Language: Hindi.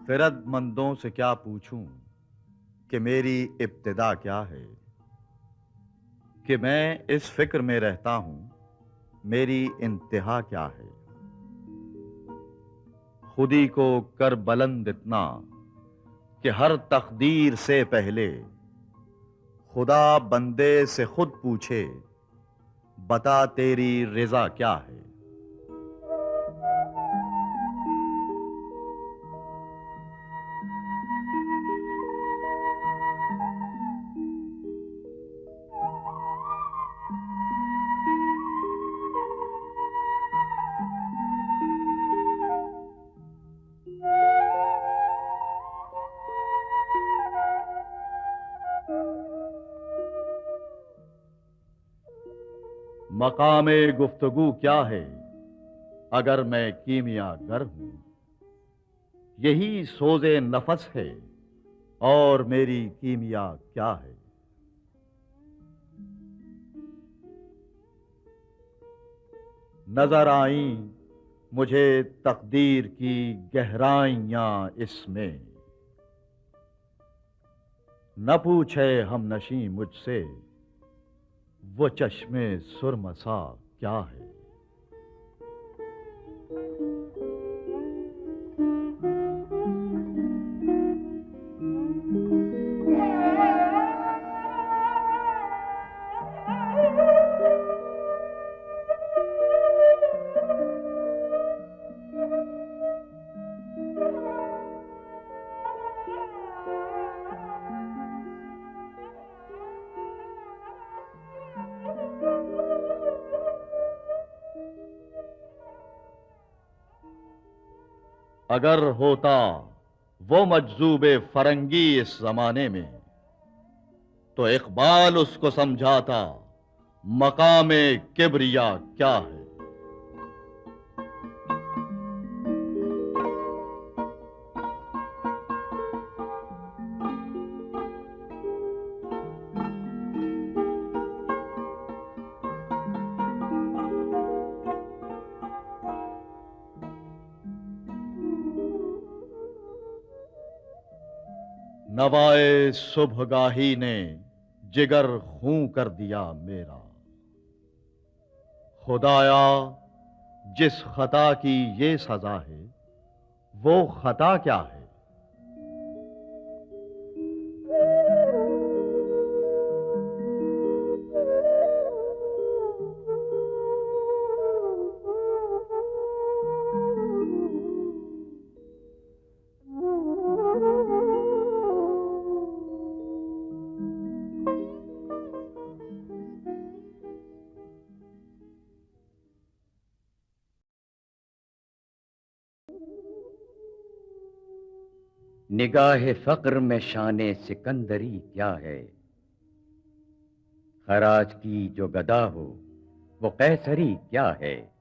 खिरदमंदों से क्या पूछूं कि मेरी इब्तिदा क्या है, कि मैं इस फिक्र में रहता हूं मेरी इंतहा क्या है। खुदी को कर बुलंद इतना कि हर तकदीर से पहले खुदा बंदे से खुद पूछे, बता तेरी रिजा क्या है। मकामे गुफ्तगू क्या है अगर मैं कीमियागर हूं, यही सोजे नफस है और मेरी कीमिया क्या है। नजर आई मुझे तकदीर की गहराइयां इसमें, न पूछे हम नशी मुझसे वो चश्मे सुरमसा क्या है। अगर होता वो मजजूबे फरंगी इस जमाने में, तो इकबाल उसको समझाता मकामे किबरिया क्या है। नवाए सुबहगाही ने जिगर खूं कर दिया मेरा। खुदाया जिस खता की ये सजा है वो खता क्या है। निगाह फक्र में शाने सिकंदरी क्या है। खराज की जो गदा हो वो कैसरी क्या है।